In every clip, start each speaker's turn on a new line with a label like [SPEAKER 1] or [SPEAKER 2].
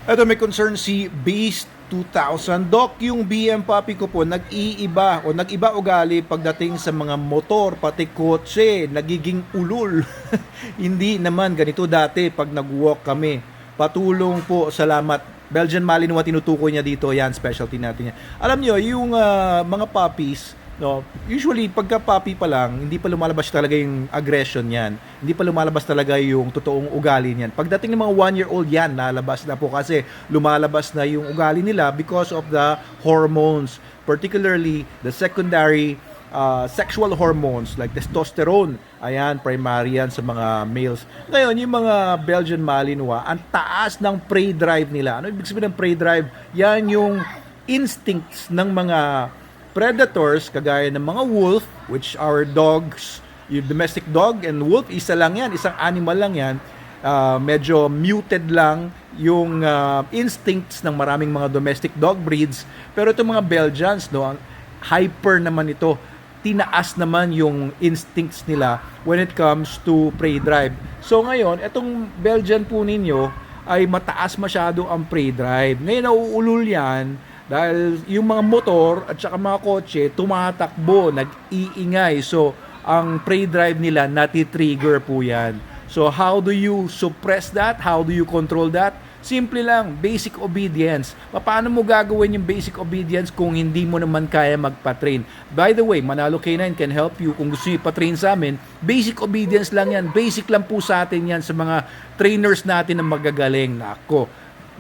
[SPEAKER 1] Ito may concern si Beast 2000. Doc, yung BM puppy ko po nag-iiba o nag-iba ugali pagdating sa mga motor, pati kotse, nagiging ulul. Hindi naman ganito dati pag nag-walk kami. Patulong po, salamat. Belgian Malinois tinutukoy niya dito, yan specialty natin yan. Alam niyo, yung mga puppies, no, usually pagka puppy pa lang, hindi pa lumalabas talaga yung aggression niyan. Hindi pa lumalabas talaga yung totoong ugali niyan. Pagdating ng mga 1-year-old yan, lalabas na po kasi lumalabas na yung ugali nila because of the hormones, particularly the secondary sexual hormones like testosterone. Ayan, primary yan sa mga males. Ngayon, yung mga Belgian Malinois, ang taas ng prey drive nila. Ano ibig sabihin ng prey drive? Yan yung instincts ng mga predators, kagaya ng mga wolf, which are dogs, yung domestic dog and wolf, isa lang yan, isang animal lang yan. Medyo muted lang yung instincts ng maraming mga domestic dog breeds. Pero itong mga Belgians, no, hyper naman ito, tinaas naman yung instincts nila when it comes to prey drive. So ngayon, itong Belgian po ninyo ay mataas masyado ang prey drive. Ngayon nauulol yan dahil yung mga motor at saka mga kotse tumatakbo, nag-iingay. So ang prey drive nila nati-trigger po yan. So how do you suppress that? How do you control that? Simple lang, basic obedience. Paano mo gagawin yung basic obedience kung hindi mo naman kaya magpa-train? By the way, Manalo K9 can help you kung gusto niyo ipa-train sa amin. Basic obedience lang yan. Basic lang po sa atin yan sa mga trainers natin na magagaling. Nako,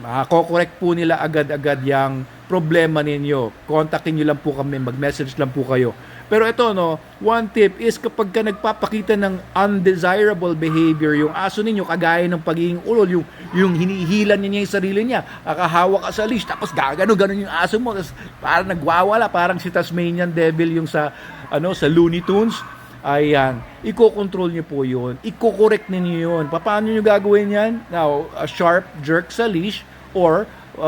[SPEAKER 1] mako-correct po nila agad-agad yung problema ninyo. Kontakin nyo lang po kami, mag-message lang po kayo. Pero ito, no, one tip is kapag ka nagpapakita ng undesirable behavior, yung aso ninyo, kagaya ng pagiging ulol, yung hinihilan niya yung sarili niya, nakahawak ka sa leash, tapos gano'n yung aso mo, tapos parang nagwawala, parang si Tasmanian Devil yung sa Looney Tunes. Ayan, iko-control niyo po yun, iko-correct niyo yun. Paano niyo gagawin yan? Now, a sharp jerk sa leash or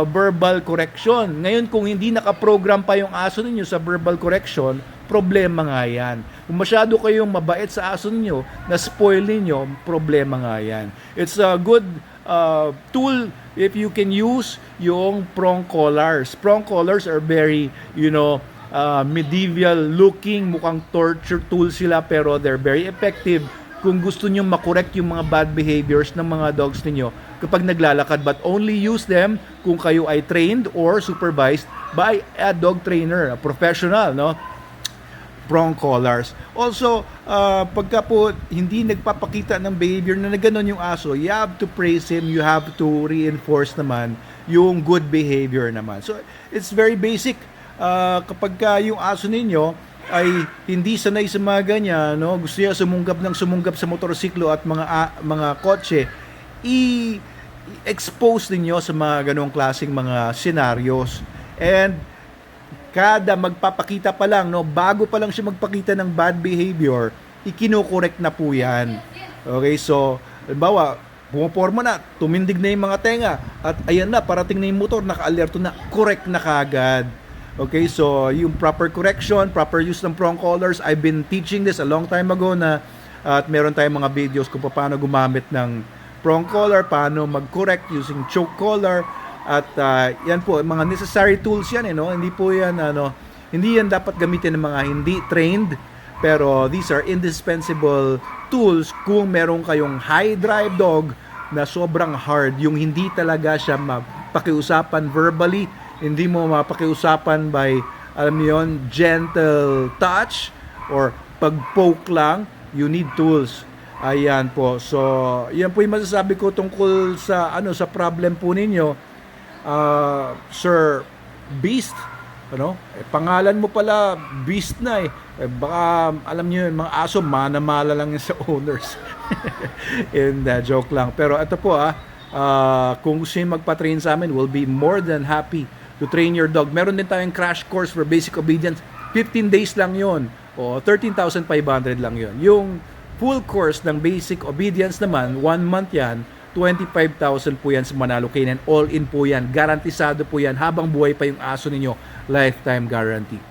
[SPEAKER 1] verbal correction. Ngayon, kung hindi nakaprogram pa yung aso ninyo sa verbal correction, problema nga yan. Kung masyado kayong mabait sa aso ninyo, na-spoil ninyo, problema nga yan. It's a good tool if you can use yung prong collars. Prong collars are very, medieval looking, mukhang torture tool sila, pero they're very effective kung gusto nyo makorek yung mga bad behaviors ng mga dogs ninyo kapag naglalakad, but only use them kung kayo ay trained or supervised by a dog trainer, a professional, no? Prong collars. Also, pagka po hindi nagpapakita ng behavior na gano'n yung aso, you have to praise him, you have to reinforce naman yung good behavior naman. So, it's very basic. Kapag yung aso ninyo ay hindi sanay sa mga ganyan, no? Gusto niya sumunggab sa motorsiklo at mga kotse, i-expose ninyo sa mga ganong klaseng mga scenarios. And kada magpapakita pa lang, no, bago pa lang siya magpakita ng bad behavior, ikinokorek na po yan. Okay, so, halimbawa, pumaporma na, tumindig na yung mga tenga, at ayan na, parating na yung motor, naka-alerto na, correct na kagad. Okay, so, yung proper correction, proper use ng prong collars, I've been teaching this a long time ago na, at meron tayong mga videos kung paano gumamit ng prong collar, paano mag-correct using choke collar. At yan po, mga necessary tools yan, no? Hindi po yan, hindi yan dapat gamitin ng mga hindi trained, pero these are indispensable tools kung meron kayong high drive dog na sobrang hard, yung hindi talaga siya mapakiusapan verbally, hindi mo mapakiusapan by, alam niyo yun, gentle touch or pag-poke lang, you need tools. Ayan po. So, yan po yung masasabi ko tungkol sa sa problem po ninyo. Sir Beast, pangalan mo pala Beast na baka alam niyo yung mga aso manamala lang yun sa owners. And joke lang, pero ito po kung gusto niyo magpa-train sa amin, we'll be more than happy to train your dog. Meron din tayong crash course for basic obedience, 15 days lang yon o 13,500 lang yon. Yung full course ng basic obedience naman, 1 month yan, 25,000 po yan sa Manalo K9. All in po yan. Garantisado po yan. Habang buhay pa yung aso ninyo. Lifetime guarantee.